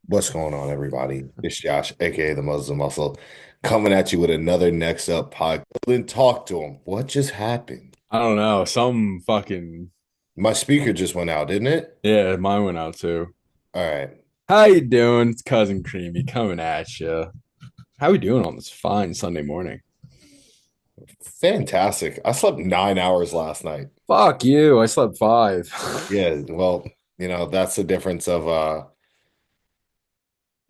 What's going on, everybody? It's Josh, aka the Muslim Muscle, coming at you with another Next Up podcast. Then talk to him. What just happened? I don't know. Some fucking My speaker just went out, didn't it? yeah, mine went out too. All right. How you doing? It's cousin Creamy coming at you. How we doing on this fine Sunday morning? Fantastic. I slept 9 hours last night. Fuck you. I slept five. Yeah, well, that's the difference of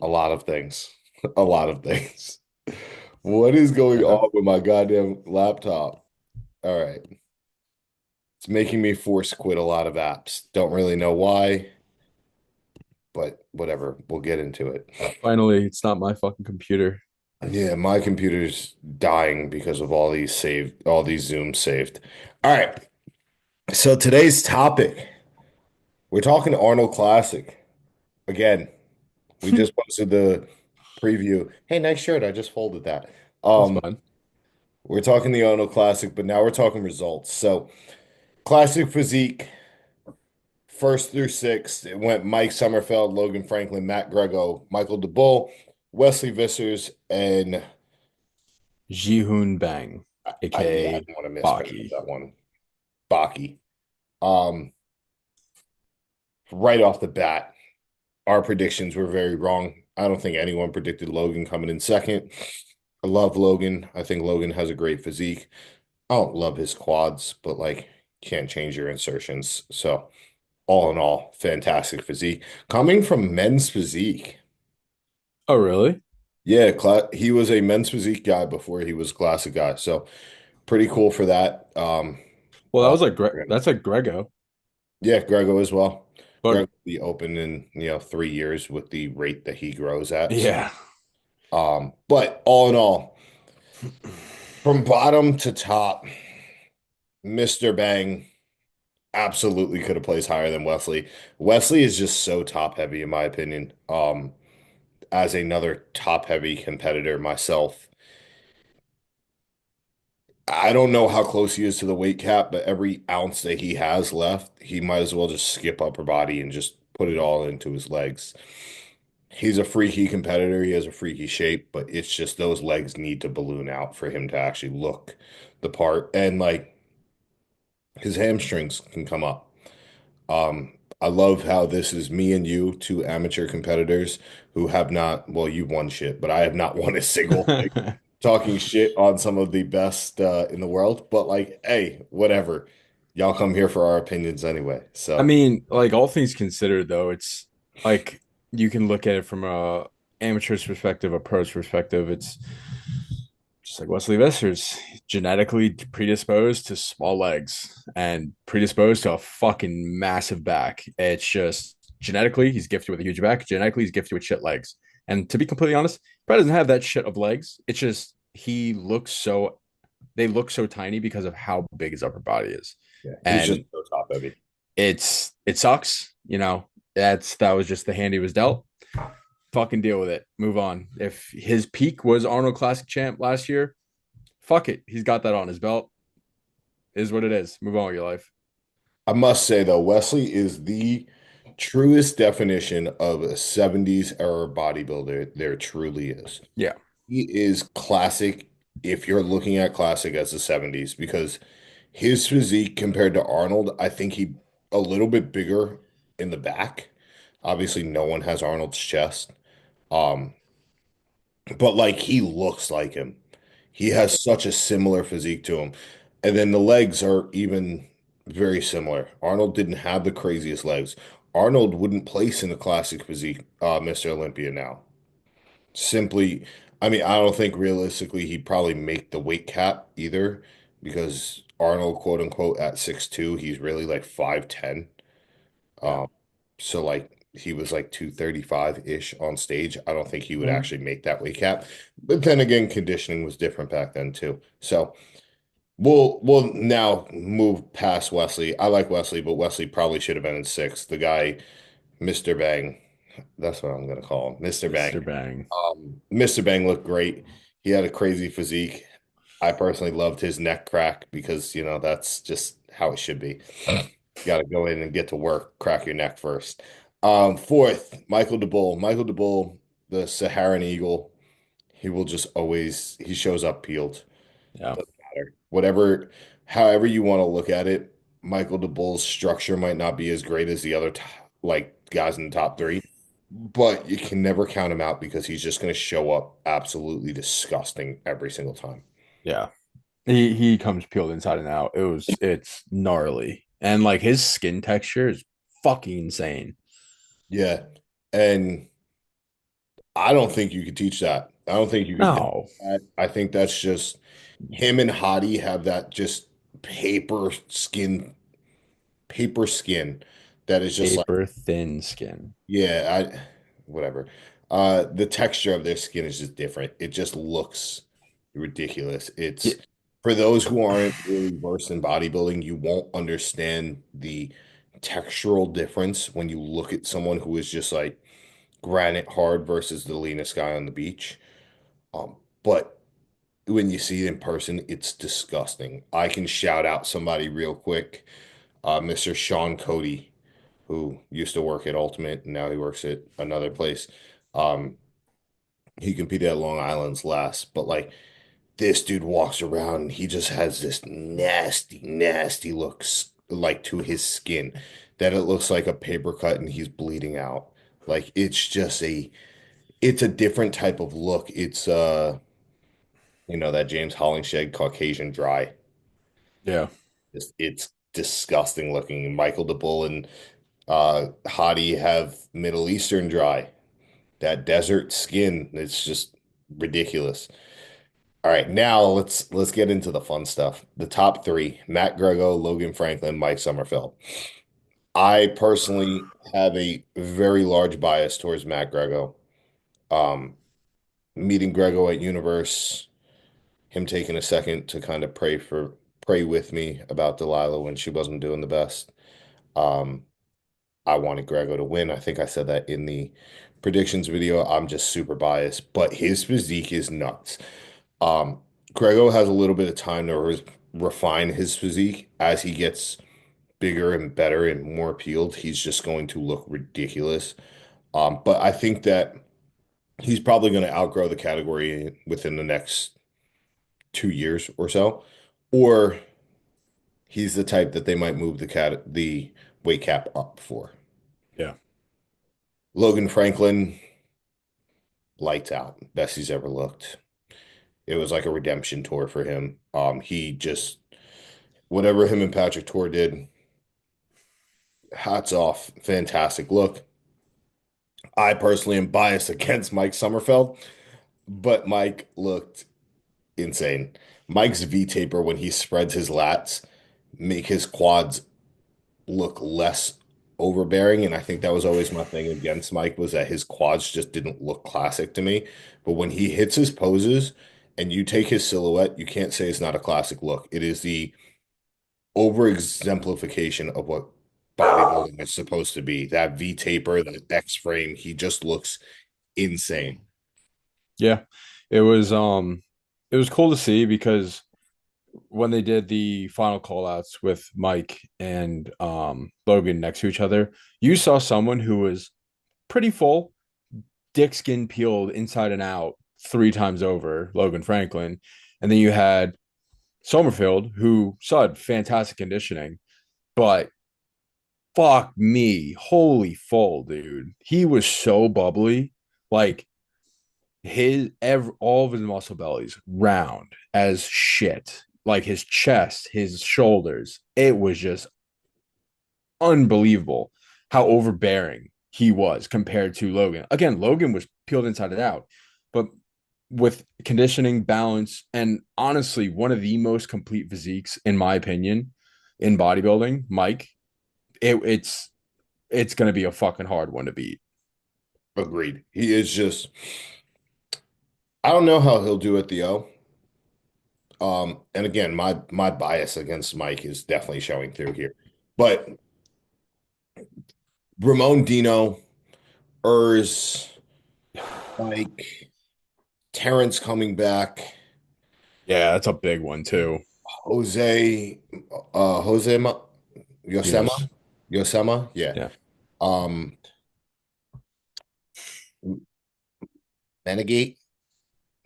a lot of things. A lot of things. What is going Yeah. on with my goddamn laptop? All right. It's making me force quit a lot of apps. Don't really know why, but whatever. We'll get into it. Finally, it's not my fucking computer. Yeah, my computer's dying because of all these Zooms saved. All right. So today's topic, we're talking Arnold Classic. Again, we just posted the preview. Hey, nice shirt. I just folded that. That's Um, fine. we're talking the Arnold Classic, but now we're talking results. So Classic Physique, first through sixth, it went Mike Sommerfeld, Logan Franklin, Matt Grego, Michael DeBull, Wesley Vissers, and Jihoon Bang, I aka don't want to mispronounce Baki. that one. Baki. Um, right off the bat, our predictions were very wrong. I don't think anyone predicted Logan coming in second. I love Logan. I think Logan has a great physique. I don't love his quads, but like can't change your insertions. So all in all, fantastic physique. Coming from men's physique. Oh, really? Yeah, he was a men's physique guy before he was classic guy. So pretty cool for that. Well, that All was like that's like Grego. Yeah, Grego as well. But Greg will be open in 3 years with the rate that he grows at. So, yeah. but all in all, from bottom to top, Mr. Bang absolutely could have placed higher than Wesley. Wesley is just so top heavy, in my opinion. As another top heavy competitor myself, I don't know how close he is to the weight cap, but every ounce that he has left, he might as well just skip upper body and just put it all into his legs. He's a freaky competitor. He has a freaky shape, but it's just those legs need to balloon out for him to actually look the part. And like his hamstrings can come up. I love how this is me and you, two amateur competitors who have not, well, you won shit, but I have not won a single thing talking shit on some of the best in the world. But like, hey, whatever. Y'all come here for our opinions anyway. I So mean, like all things considered, though, it's like you can look at it from a amateur's perspective, a pro's perspective. It's just like Wesley Vissers, genetically predisposed to small legs and predisposed to a fucking massive back. It's just genetically, he's gifted with a huge back. Genetically, he's gifted with shit legs. And to be completely honest, Brad doesn't have that shit of legs. It's just they look so tiny because of how big his upper body is. yeah, he's just And so top heavy. it sucks, that was just the hand he was dealt. Fucking deal with it. Move on. If his peak was Arnold Classic champ last year, fuck it. He's got that on his belt. Is what it is. Move on with your life. I must say though, Wesley is the truest definition of a 70s era bodybuilder there truly is. Yeah. He is classic if you're looking at classic as the 70s because his physique compared to Arnold, I think he a little bit bigger in the back. Obviously, no one has Arnold's chest. Um, but like he looks like him. He has such a similar physique to him. And then the legs are even very similar. Arnold didn't have the craziest legs. Arnold wouldn't place in the classic physique, Mr. Olympia now. Simply, I mean, I don't think realistically he'd probably make the weight cap either because Arnold, quote unquote, at 6'2", he's really like 5'10". Yeah. Um, so like he was like 235-ish on stage. I don't think he would Mhm. actually make that weight cap. But then again, conditioning was different back then too. So we'll now move past Wesley. I like Wesley, but Wesley probably should have been in sixth. The guy, Mr. Bang, that's what I'm gonna call him, Mr. Mr. Bang. Bang. Mr. Bang looked great. He had a crazy physique. I personally loved his neck crack because, that's just how it should be. You got to go in and get to work, crack your neck first. Fourth, Michael DeBull. Michael DeBull, the Saharan Eagle. He will just always he shows up peeled. Yeah. Doesn't matter. Whatever, however you want to look at it, Michael DeBull's structure might not be as great as the other like guys in the top three, but you can never count him out because he's just going to show up absolutely disgusting every single time. Yeah. He comes peeled inside and out. It's gnarly. And like his skin texture is fucking insane. Yeah. And I don't think you could teach that. I don't think you could teach No. that. I think that's just him and Hottie have that just paper skin, paper skin that is just like, Paper thin skin. yeah, whatever. The texture of their skin is just different. It just looks ridiculous. Yeah, It's for those who aren't really versed in bodybuilding, you won't understand the textural difference when you look at someone who is just like granite hard versus the leanest guy on the beach. But when you see it in person, it's disgusting. I can shout out somebody real quick, Mr. Sean Cody, who used to work at Ultimate and now he works at another place. Um, he competed at Long Island's last, but like this dude walks around and he just has this nasty, nasty looks like to his skin that it looks like a paper cut and he's bleeding out. Like it's a different type of look. It's that James Hollingshead Caucasian dry. yeah, It's disgusting looking. Michael DeBull and Hottie have Middle Eastern dry. That desert skin, it's just ridiculous. All right, now let's get into the fun stuff. The top three: Matt Grego, Logan Franklin, Mike Sommerfeld. I personally have a very large bias towards Matt Grego. Um, Meeting Grego at Universe, him taking a second to kind of pray with me about Delilah when she wasn't doing the best. Um, I wanted Grego to win. I think I said that in the predictions video. I'm just super biased, but his physique is nuts. Um, Grego has a little bit of time to refine his physique as he gets bigger and better and more peeled. He's just going to look ridiculous. But I think that he's probably going to outgrow the category within the next 2 years or so, or he's the type that they might move the weight cap up for. yeah, Logan Franklin, lights out, best he's ever looked. It was like a redemption tour for him. He just whatever him and Patrick Tour did, hats off, fantastic look. I personally am biased against Mike Sommerfeld, but Mike looked insane. Mike's V taper when he spreads his lats make his quads look less overbearing, and I think that was always my thing against Mike was that his quads just didn't look classic to me. But when he hits his poses and you take his silhouette, you can't say it's not a classic look. It is the over exemplification of what bodybuilding is supposed to be. That V taper, that X frame, he just looks insane. yeah. It was cool to see because when they did the final call outs with Mike and Logan next to each other, you saw someone who was pretty full, dick skin peeled inside and out 3 times over, Logan Franklin. And then you had Sommerfield, who saw fantastic conditioning, but fuck me, holy full, dude. He was so bubbly. Like all of his muscle bellies round as shit. Like his chest, his shoulders. It was just unbelievable how overbearing he was compared to Logan. Again, Logan was peeled inside and out, but with conditioning, balance, and honestly, one of the most complete physiques, in my opinion, in bodybuilding, Mike, it's going to be a fucking hard one to beat. Agreed. He is just, I don't know how he'll do at the O. And again, my bias against Mike is definitely showing through here. But Ramon Dino, Urs, Mike, Terrence coming back, Yeah, that's a big one too. Jose, Jose Yes. Yosema, yeah. Yeah. Menegate,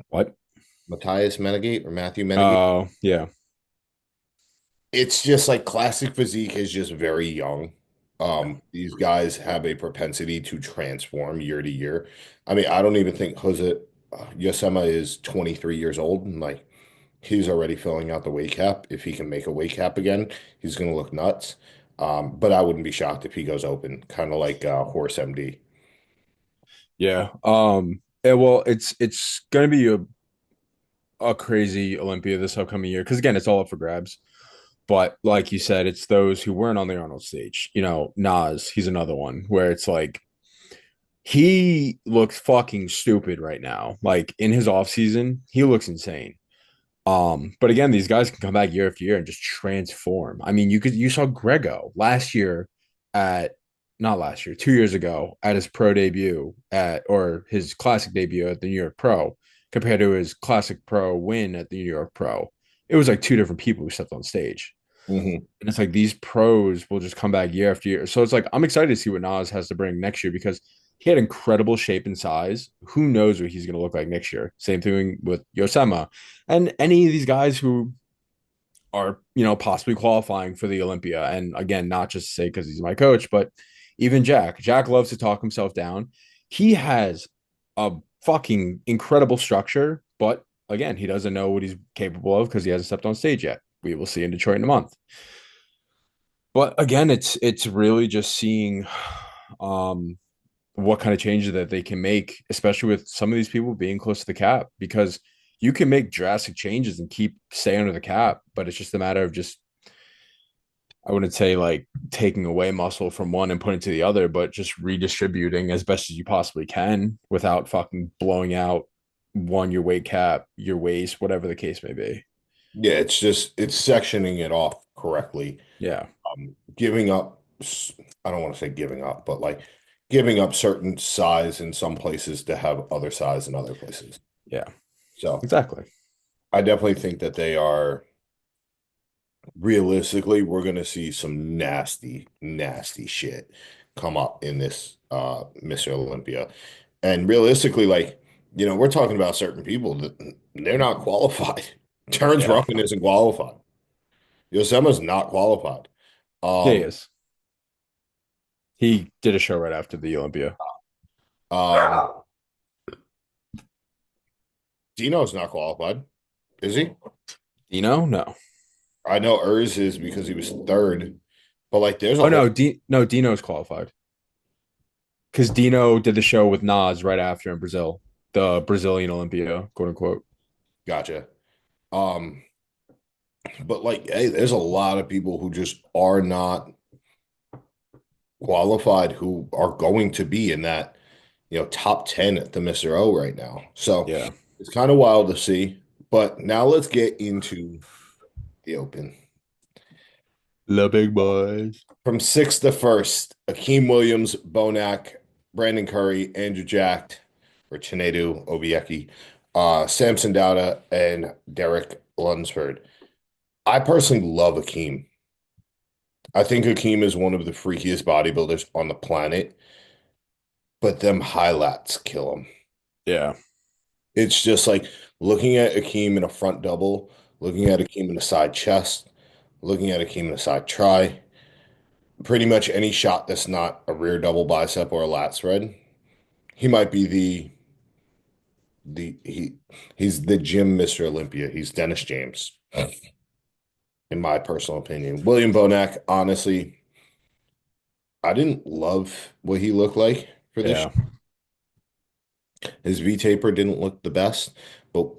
What? Matthias Menegate or Matthew Menegate. Oh, yeah. It's just like classic physique is just very young. These guys have a propensity to transform year to year. I mean, I don't even think Jose Yosema is 23 years old, and like he's already filling out the weight cap. If he can make a weight cap again, he's gonna look nuts. But I wouldn't be shocked if he goes open, kind of like Horse MD. Yeah. Yeah, well, it's gonna be a crazy Olympia this upcoming year because again, it's all up for grabs. But like you said, it's those who weren't on the Arnold stage. You know, Nas, he's another one where it's like he looks fucking stupid right now. Like in his off season, he looks insane. But again, these guys can come back year after year and just transform. I mean, you saw Grego last year at not last year, 2 years ago at his pro debut at or his classic debut at the New York Pro compared to his classic pro win at the New York Pro. It was like two different people who stepped on stage. Hmm. And it's like these pros will just come back year after year. So it's like I'm excited to see what Nas has to bring next year because he had incredible shape and size. Who knows what he's going to look like next year? Same thing with Yosema and any of these guys who are, possibly qualifying for the Olympia. And again, not just to say because he's my coach, but even Jack. Jack loves to talk himself down. He has a fucking incredible structure, but again, he doesn't know what he's capable of because he hasn't stepped on stage yet. We will see in Detroit in a month. But again, it's really just seeing um what kind of changes that they can make, especially with some of these people being close to the cap, because you can make drastic changes and keep stay under the cap, but it's just a matter of just I wouldn't say like taking away muscle from one and putting it to the other, but just redistributing as best as you possibly can without fucking blowing out one your weight cap, your waist, whatever the case may be. Yeah, it's just it's sectioning it off correctly. Yeah, Giving up, I don't want to say giving up, but like giving up certain size in some places to have other size in other places. yeah, So exactly. I definitely think that they are realistically, we're gonna see some nasty, nasty shit come up in this Mr. Olympia. And realistically, like, we're talking about certain people that they're not qualified. Terrence Yeah, Ruffin isn't qualified. Yosema's not qualified. yeah, he Um, is. He did a show right after the Olympia. um, Dino's not qualified, is he? Dino, no. I know Urs is because he was third, but like there's a Oh whole no, no, Dino's qualified because Dino did the show with Nas right after in Brazil, the Brazilian Olympia, quote unquote. gotcha. Um, but like, hey, there's a lot of people who just are not qualified who are going to be in that, top 10 at the Mr. O right now. So Yeah, it's kind of wild to see. But now let's get into the open. the big boys. From sixth to first, Akeem Williams, Bonac, Brandon Curry, Andrew Jacked, or Chinedu Obieki, Samson Dowda, and Derek Lunsford. I personally love Akeem. I think Akeem is one of the freakiest bodybuilders on the planet, but them highlights kill him. Yeah, It's just like looking at Akeem in a front double, looking at Akeem in a side chest, looking at Akeem in a side try. Pretty much any shot that's not a rear double bicep or a lat spread, he might be the he's the gym Mr. Olympia. He's Dennis James, in my personal opinion. William Bonac, honestly, I didn't love what he looked like for this. yeah, His V taper didn't look the best, but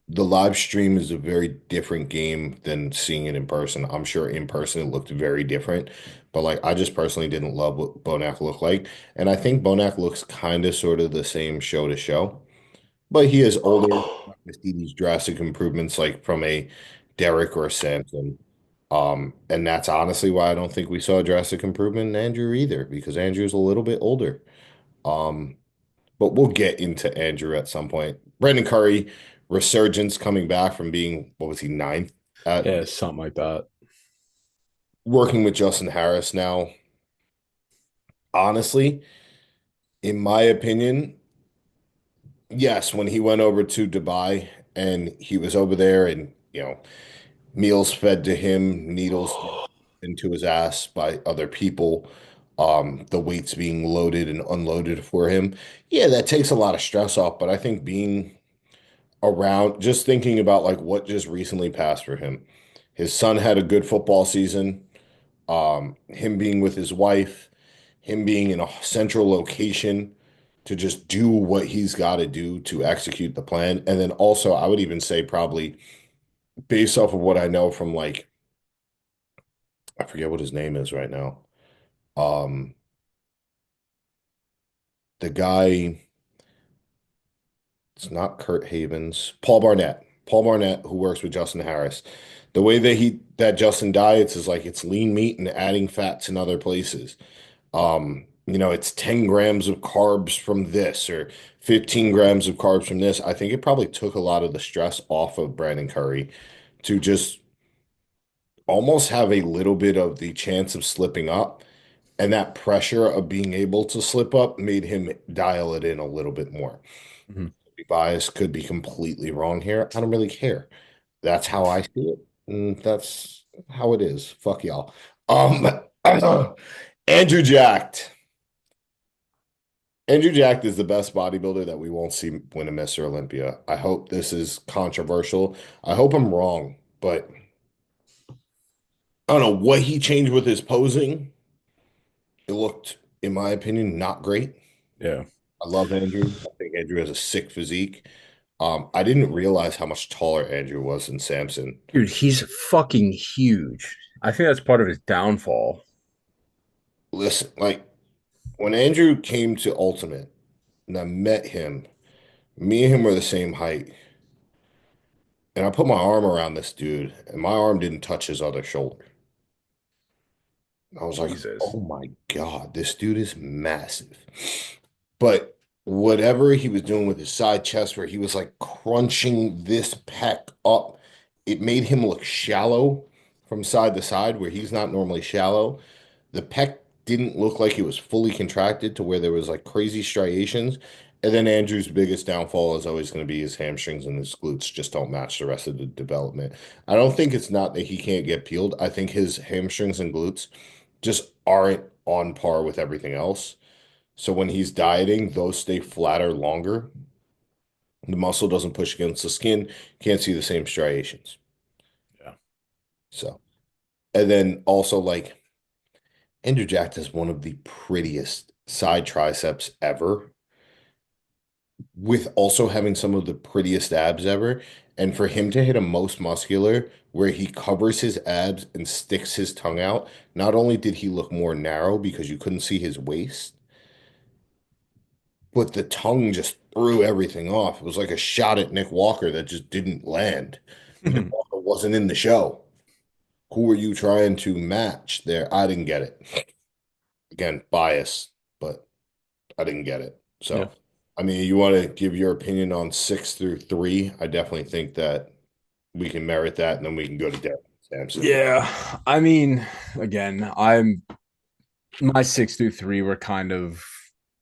the live stream is a very different game than seeing it in person. I'm sure in person it looked very different, but like I just personally didn't love what Bonac looked like. And I think Bonac looks kind of sort of the same show to show, but he is older. I see these drastic improvements like from a Derek or a Samson. And that's honestly why I don't think we saw a drastic improvement in Andrew either, because Andrew's a little bit older. Um, but we'll get into Andrew at some point. Brandon Curry, resurgence coming back from being, what was he, ninth at yeah, something like that. working with Justin Harris now. Honestly, in my opinion, yes, when he went over to Dubai and he was over there and, meals fed to him, needles into his ass by other people, the weights being loaded and unloaded for him. Yeah, that takes a lot of stress off, but I think being around, just thinking about like what just recently passed for him. His son had a good football season. Him being with his wife, him being in a central location to just do what he's got to do to execute the plan. And then also, I would even say probably based off of what I know from like, I forget what his name is right now. Um, the guy, it's not Kurt Havens, Paul Barnett. Paul Barnett, who works with Justin Harris. The way that Justin diets is like it's lean meat and adding fats in other places. It's 10 grams of carbs from this or 15 grams of carbs from this. I think it probably took a lot of the stress off of Brandon Curry to just almost have a little bit of the chance of slipping up. And that pressure of being able to slip up made him dial it in a little bit more. Mhm. Be biased, could be completely wrong here. I don't really care. That's how I see it. And that's how it is. Fuck y'all. Um, Andrew Jacked. Andrew Jacked is the best bodybuilder that we won't see win a Mr. Olympia. I hope this is controversial. I hope I'm wrong, but I don't know what he changed with his posing. It looked, in my opinion, not great. Yeah. I love Andrew. I think Andrew has a sick physique. I didn't realize how much taller Andrew was than Samson. Dude, he's fucking huge. I think that's part of his downfall. Listen, like when Andrew came to Ultimate and I met him, me and him were the same height. And I put my arm around this dude, and my arm didn't touch his other shoulder. I was like, Jesus. oh my God, this dude is massive. But whatever he was doing with his side chest, where he was like crunching this pec up, it made him look shallow from side to side, where he's not normally shallow. The pec didn't look like it was fully contracted to where there was like crazy striations. And then Andrew's biggest downfall is always going to be his hamstrings and his glutes just don't match the rest of the development. I don't think it's not that he can't get peeled. I think his hamstrings and glutes just aren't on par with everything else. So when he's dieting, those stay flatter longer. The muscle doesn't push against the skin. Can't see the same striations. Yeah. So, and then also like Andrew Jacked has one of the prettiest side triceps ever, with also having some of the prettiest abs ever. And for him to hit a most muscular where he covers his abs and sticks his tongue out, not only did he look more narrow because you couldn't see his waist, but the tongue just threw everything off. It was like a shot at Nick Walker that just didn't land. Nick Walker wasn't in the show. Who were you trying to match there? I didn't get it. Again, bias, but I didn't get it. Yeah. So, I mean, you want to give your opinion on 6 through 3? I definitely think that we can merit that, and then we can go to Derek Sampson. Yeah. I mean, again, I'm my 6 through 3 were kind of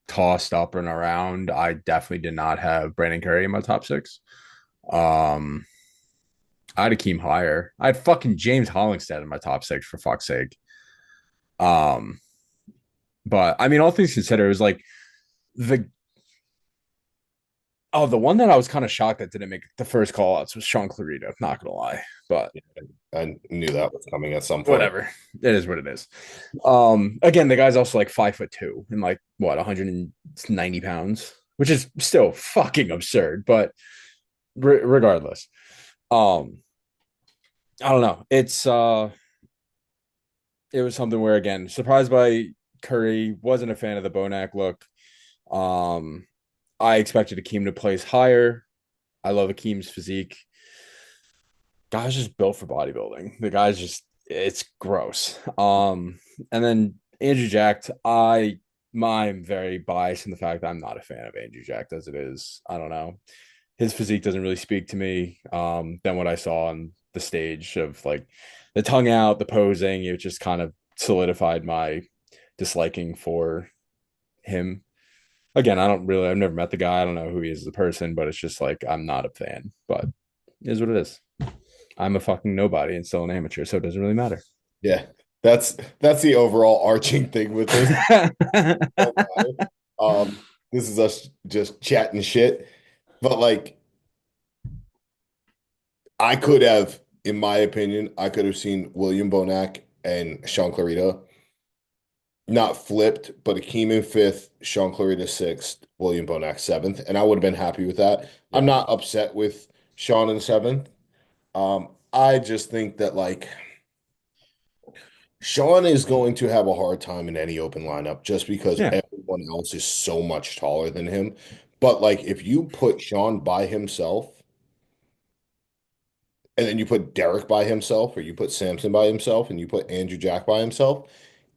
tossed up and around. I definitely did not have Brandon Curry in my top six. Um, I had Akeem higher. I had fucking James Hollingshead in my top six for fuck's sake. Um, but I mean, all things considered, it was like the the one that I was kind of shocked that didn't make the first call outs was Sean Clarito, not gonna lie. But I knew that was coming at some point. whatever. It is what it is. Again, the guy's also like 5'2" and like what, 190 pounds, which is still fucking absurd, but regardless. Um, I don't know. It was something where again, surprised by Curry, wasn't a fan of the Bonac look. Um, I expected Akeem to place higher. I love Akeem's physique. Guy's just built for bodybuilding. The guy's just it's gross. And then Andrew Jacked, I'm very biased in the fact that I'm not a fan of Andrew Jacked as it is. I don't know. His physique doesn't really speak to me. Than what I saw on the stage of like the tongue out, the posing, it just kind of solidified my disliking for him. Again, I've never met the guy. I don't know who he is as a person, but it's just like I'm not a fan. But it is what it is. I'm a fucking nobody and still an amateur, so it doesn't really matter. Yeah, that's the overall arching thing with this. Don't matter. This is us just chatting shit. But like I could have, in my opinion, I could have seen William Bonac and Sean Clarita not flipped, but Akeem in fifth, Sean Clarita sixth, William Bonac seventh, and I would have been happy with that. I'm Yeah. not upset with Sean in seventh. I just think that like Sean is going to have a hard time in any open lineup just because Yeah. everyone else is so much taller than him. But like if you put Sean by himself and then you put Derek by himself or you put Samson by himself and you put Andrew Jack by himself,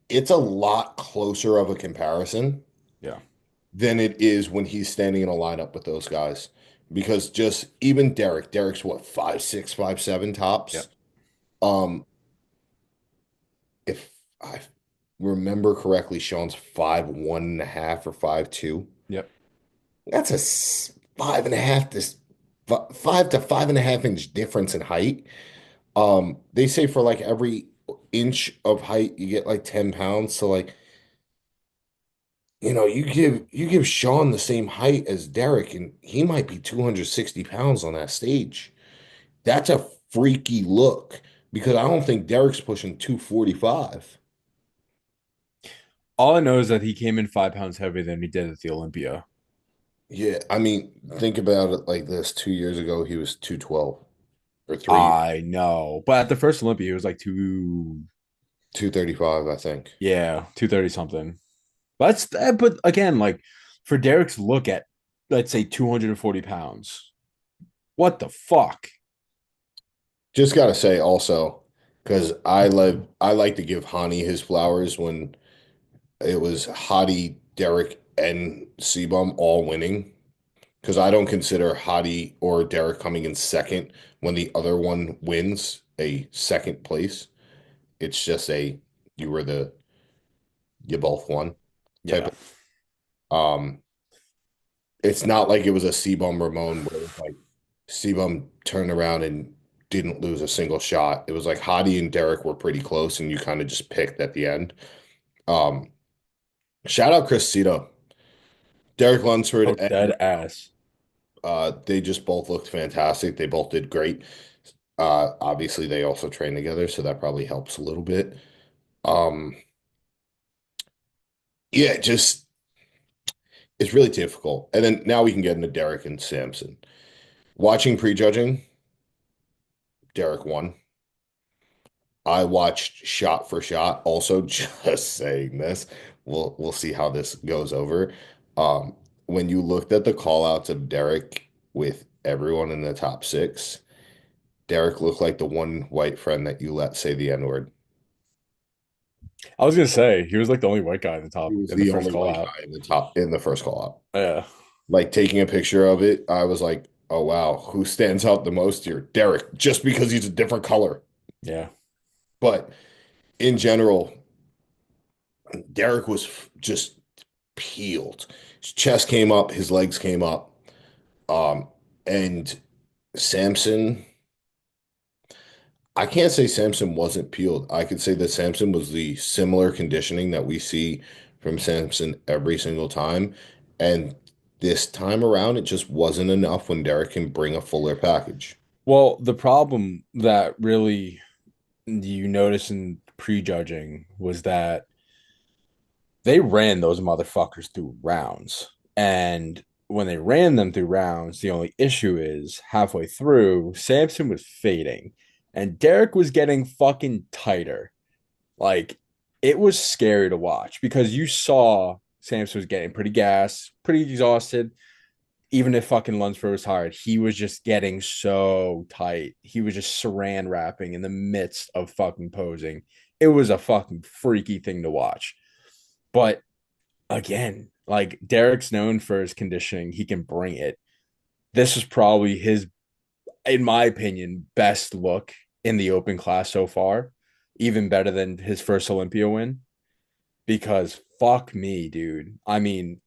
it's a lot closer of a comparison Yeah. than it is when he's standing in a lineup with those guys. Because just even Derek's what, 5'6", 5'7" Yeah. tops. Um, if I remember correctly, Sean's 5'1.5" or 5'2". Yep. That's a 5.5 to 5.5 inch difference in height. They say for like every inch of height, you get like 10 pounds. So like, you give Sean the same height as Derek, and he might be 260 pounds on that stage. That's a freaky look because I don't think Derek's pushing 245. All I know is that he came in 5 pounds heavier than he did at the Olympia. Yeah, I mean, think about it like this. 2 years ago, he was 212 or three, I know. But at the first Olympia, he was like two, 235, I think. yeah, 230 something. But again, like for Derek's look at, let's say 240 pounds. What the fuck? Just gotta say also, because I like to give Hani his flowers when it was Hadi, Derek, and Sebum all winning. Because I don't consider Hadi or Derek coming in second when the other one wins a second place. It's just you were you both won type Yeah. of it's not like it was a Sebum Ramon where it was like Sebum turned around and didn't lose a single shot. It was like Hadi and Derek were pretty close and you kind of just picked at the end. Um Shout out Chris Cito. Derek Oh, Lunsford and dead ass. they just both looked fantastic. They both did great. Obviously they also train together, so that probably helps a little bit. Um, yeah, just it's really difficult. And then now we can get into Derek and Samson. Watching prejudging, Derek won. I watched shot for shot. Also, just saying this, we'll see how this goes over. When you looked at the call outs of Derek with everyone in the top six, Derek looked like the one white friend that you let say the N-word. I was gonna say he was like the only white guy in the He top was in the the first only call white out. guy in the top in the first call out. Yeah. Like taking a picture of it, I was like, oh wow, who stands out the most here? Derek, just because he's a different color. Yeah. But in general, Derek was just peeled. His chest came up, his legs came up. Um, and Samson, I can't say Samson wasn't peeled. I could say that Samson was the similar conditioning that we see from Samson every single time. And this time around, it just wasn't enough when Derek can bring a fuller package. Well, the problem that really you notice in prejudging was that they ran those motherfuckers through rounds. And when they ran them through rounds, the only issue is halfway through, Samson was fading and Derek was getting fucking tighter. Like it was scary to watch because you saw Samson was getting pretty gassed, pretty exhausted. Even if fucking Lunsford was tired, he was just getting so tight. He was just saran wrapping in the midst of fucking posing. It was a fucking freaky thing to watch. But again, like Derek's known for his conditioning, he can bring it. This was probably his, in my opinion, best look in the open class so far, even better than his first Olympia win. Because fuck me, dude. I mean,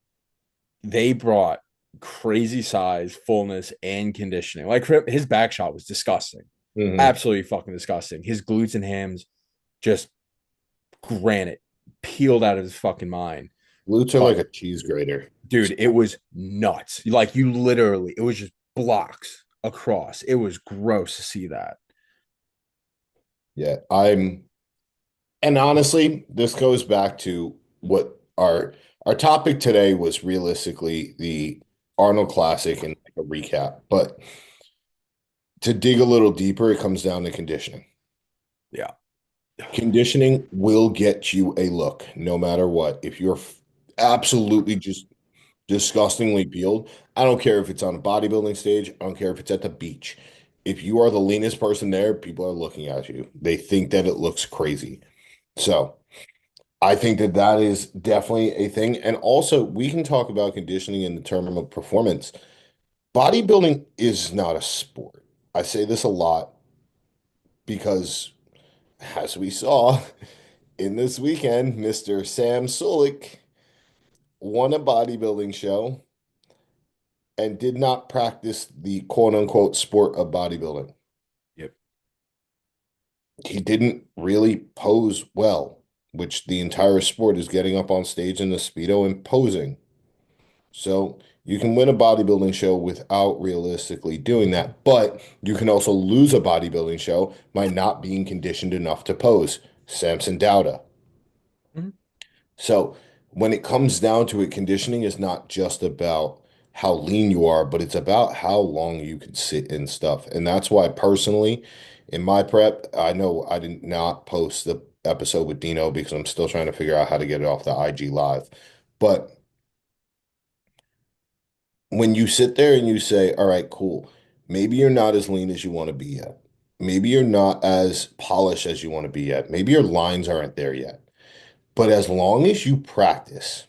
they brought crazy size, fullness, and conditioning. Like his back shot was disgusting, Hmm. absolutely fucking disgusting. His glutes and hams just granite peeled out of his fucking mind. Glutes are But like a cheese grater. dude, it was nuts. Like you literally, it was just blocks across. It was gross to see that. Yeah, and honestly, this goes back to what our topic today was realistically the Arnold Classic and like a recap. But to dig a little deeper, it comes down to conditioning. Yeah. Conditioning will get you a look no matter what. If you're absolutely just disgustingly peeled, I don't care if it's on a bodybuilding stage, I don't care if it's at the beach. If you are the leanest person there, people are looking at you. They think that it looks crazy. So, I think that that is definitely a thing. And also, we can talk about conditioning in the term of performance. Bodybuilding is not a sport. I say this a lot because, as we saw in this weekend, Mr. Sam Sulek won a bodybuilding show and did not practice the quote unquote sport of bodybuilding. Yep. He didn't really pose well, which the entire sport is getting up on stage in the Speedo and posing. So you can win a bodybuilding show without realistically doing that, but you can also lose a bodybuilding show by not being conditioned enough to pose. Samson Dowda. Mhm. So when it comes down to it, conditioning is not just about how lean you are, but it's about how long you can sit in stuff. And that's why personally, in my prep, I know I did not post the episode with Dino because I'm still trying to figure out how to get it off the IG live. But when you sit there and you say, all right, cool, maybe you're not as lean as you want to be yet. Maybe you're not as polished as you want to be yet. Maybe your lines aren't there yet. But as long as you practice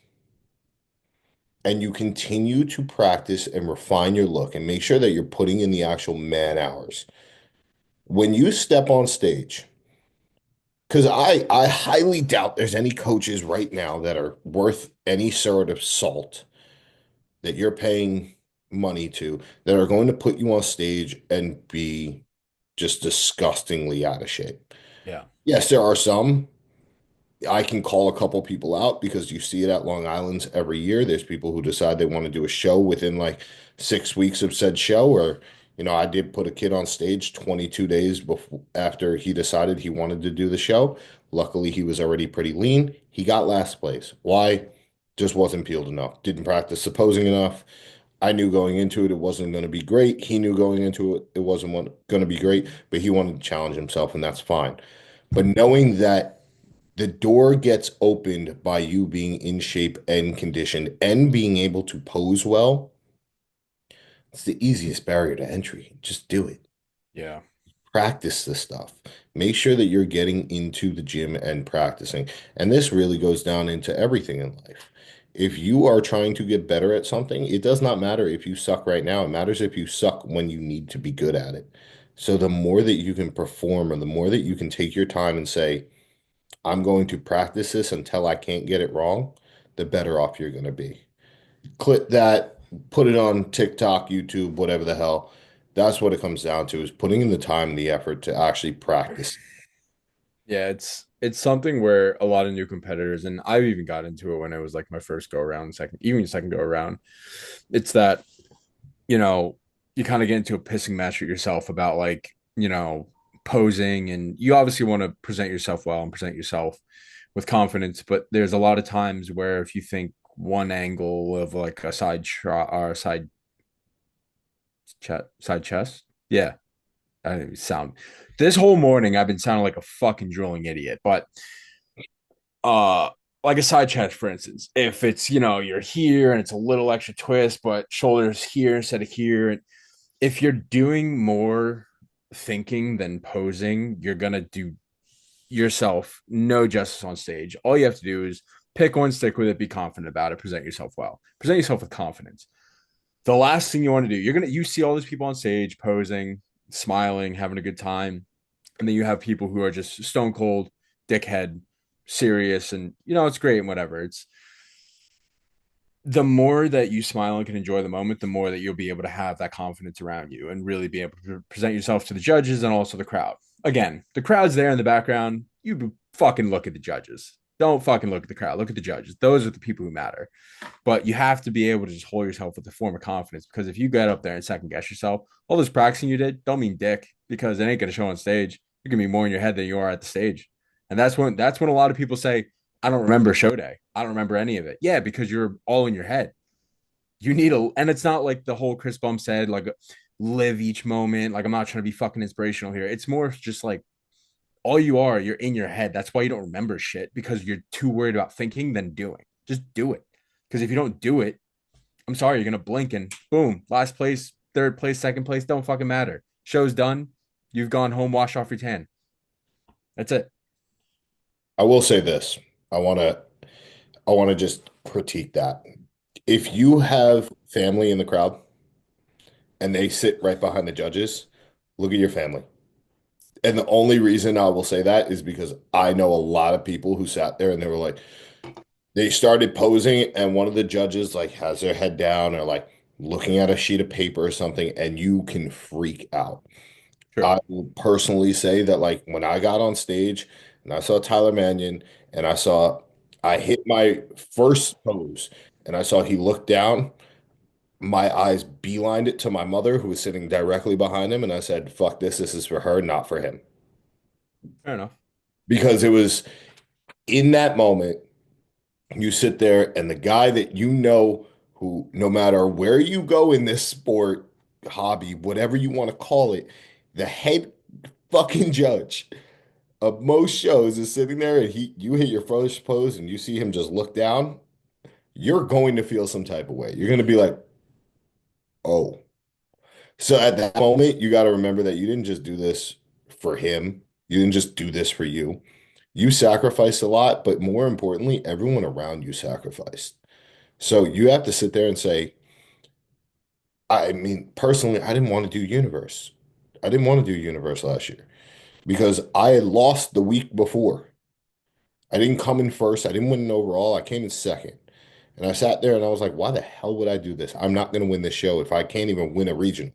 and you continue to practice and refine your look and make sure that you're putting in the actual man hours, when you step on stage, because I highly doubt there's any coaches right now that are worth any sort of salt that you're paying money to that are going to put you on stage and be just disgustingly out of shape. Yeah. Yes, there are some. I can call a couple people out because you see it at Long Island's every year. There's people who decide they want to do a show within like 6 weeks of said show. Or, I did put a kid on stage 22 days before after he decided he wanted to do the show. Luckily, he was already pretty lean. He got last place. Why? Just wasn't peeled enough. Didn't practice supposing enough. I knew going into it, it wasn't going to be great. He knew going into it, it wasn't going to be great, but he wanted to challenge himself, and that's fine. But knowing that the door gets opened by you being in shape and conditioned and being able to pose well, it's the easiest barrier to entry. Just do it. Yeah. Practice this stuff. Make sure that you're getting into the gym and practicing. And this really goes down into everything in life. If you are trying to get better at something, it does not matter if you suck right now. It matters if you suck when you need to be good at it. So the more that you can perform or the more that you can take your time and say, I'm going to practice this until I can't get it wrong, the better off you're going to be. Clip that, put it on TikTok, YouTube, whatever the hell. That's what it comes down to is putting in the time and the effort to actually practice. Yeah, it's something where a lot of new competitors, and I've even got into it when it was like my first go around, second go around. It's that, you know, you kind of get into a pissing match with yourself about like, posing, and you obviously want to present yourself well and present yourself with confidence, but there's a lot of times where if you think one angle of like a side shot or a side chest, yeah, I sound this whole morning I've been sounding like a fucking drilling idiot, but uh like a side chest, for instance, if it's you're here and it's a little extra twist, but shoulders here instead of here, and if you're doing more thinking than posing, you're gonna do yourself no justice on stage. All you have to do is pick one, stick with it, be confident about it, present yourself well, present yourself with confidence. The last thing you want to do, you see all these people on stage posing, smiling, having a good time, and then you have people who are just stone cold, dickhead, serious, and it's great and whatever. the more that you smile and can enjoy the moment, the more that you'll be able to have that confidence around you and really be able to present yourself to the judges and also the crowd. Again, the crowd's there in the background. You fucking look at the judges. Don't fucking look at the crowd. Look at the judges. Those are the people who matter. But you have to be able to just hold yourself with a form of confidence, because if you get up there and second guess yourself, all this practicing you did don't mean dick, because it ain't gonna show on stage. You're gonna be more in your head than you are at the stage. And that's when a lot of people say, I don't remember show day. I don't remember any of it. Yeah, because you're all in your head. You need a, and it's not like the whole Chris Bump said, like live each moment. Like, I'm not trying to be fucking inspirational here. It's more just like all you are, you're in your head. That's why you don't remember shit, because you're too worried about thinking than doing. Just do it. Because if you don't do it, I'm sorry, you're gonna blink and boom, last place, third place, second place, don't fucking matter. Show's done. You've gone home, wash off your tan. That's it. I will say this. I want to I want to just critique that. If you have family in the crowd and they sit right behind the judges, look at your family. And the only reason I will say that is because I know a lot of people who sat there and they were like, they started posing, and one of the judges like has their head down or like looking at a sheet of paper or something, and you can freak out. True. I will personally say that like when I got on stage and I saw Tyler Mannion and I hit my first pose and I saw he looked down, my eyes beelined it to my mother who was sitting directly behind him, and I said, "Fuck this, this is for her, not for him." Fair enough. Because it was in that moment, you sit there and the guy that you know who, no matter where you go in this sport, hobby, whatever you want to call it, the head fucking judge of most shows is sitting there and you hit your first pose and you see him just look down, you're going to feel some type of way. You're going to be like, oh. So at that moment, you got to remember that you didn't just do this for him. You didn't just do this for you. You sacrificed a lot, but more importantly, everyone around you sacrificed. So you have to sit there and say, I mean, personally, I didn't want to do Universe. I didn't want to do Universe last year because I had lost the week before. I didn't come in first. I didn't win an overall. I came in second. And I sat there and I was like, why the hell would I do this? I'm not going to win this show if I can't even win a region.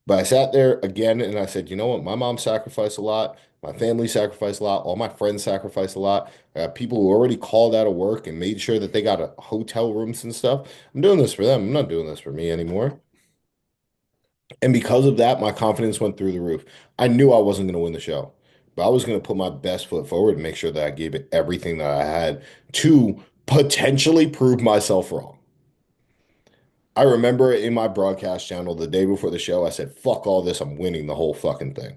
But I sat there again and I said, you know what? My mom sacrificed a lot. My family sacrificed a lot. All my friends sacrificed a lot. I got people who already called out of work and made sure that they got a hotel rooms and stuff. I'm doing this for them. I'm not doing this for me anymore. And because of that, my confidence went through the roof. I knew I wasn't going to win the show, but I was going to put my best foot forward and make sure that I gave it everything that I had to potentially prove myself wrong. I remember in my broadcast channel the day before the show, I said, fuck all this. I'm winning the whole fucking thing.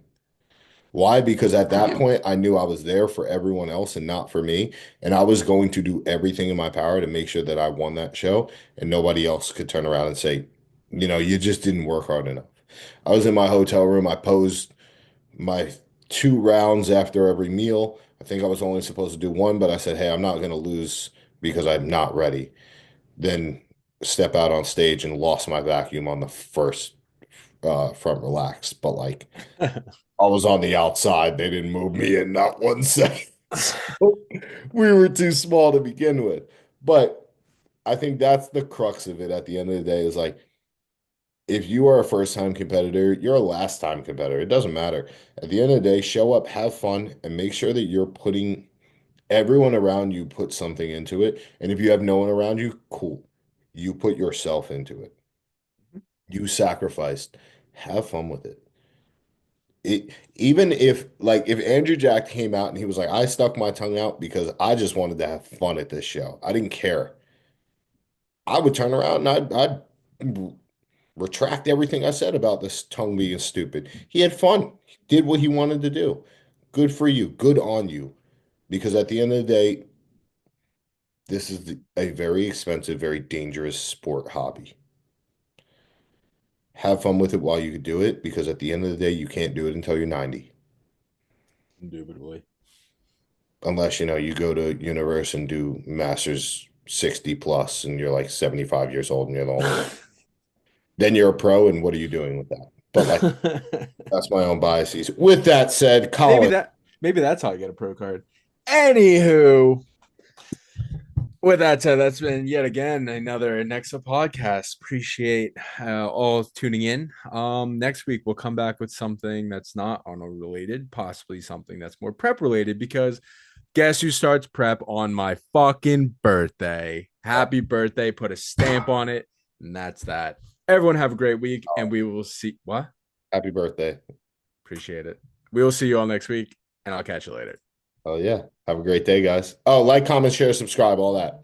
Why? Because at that point, I knew I was there for everyone else and not for me. And I was going to do everything in my power to make sure that I won that show and nobody else could turn around and say, you just didn't work hard enough. I was in my hotel room. I posed my 2 rounds after every meal. I think I was only supposed to do one, but I said, hey, I'm not going to lose because I'm not ready. Then step out on stage and lost my vacuum on the first front relax. But like I was on the outside. They didn't move me in not 1 second. So we were too small to begin with. But I think that's the crux of it at the end of the day is like if you are a first time competitor, you're a last time competitor. It doesn't matter. At the end of the day, show up, have fun, and make sure that you're putting everyone around you put something into it. And if you have no one around you, cool. You put yourself into it. You sacrificed. Have fun with it. Even if like if Andrew Jack came out and he was like, I stuck my tongue out because I just wanted to have fun at this show. I didn't care. I would turn around and I'd retract everything I said about this tongue being stupid. He had fun. He did what he wanted to do. Good for you. Good on you. Because at the end of the day, this is a very expensive, very dangerous sport hobby. Have fun with it while you could do it, because at the end of the day, you can't do it until you're 90. Indubitably. Unless, you go to Universe and do Masters 60 plus and you're like 75 years old and you're the only one. Then you're a pro, and what are you doing with that? But like, that's my own biases. With that said, maybe Colin, that maybe that's how I get a pro card. Anywho, With that said, that's been yet again another Nexa podcast. Appreciate all tuning in. Next week we'll come back with something that's not Arnold related, possibly something that's more prep related. Because guess who starts prep on my fucking birthday? Happy birthday! Put a stamp on it, and that's that. Everyone have a great week, and we will see. What? Happy birthday. Appreciate it. We will see you all next week, and I'll catch you later. Oh, yeah. Have a great day, guys. Oh, like, comment, share, subscribe, all that.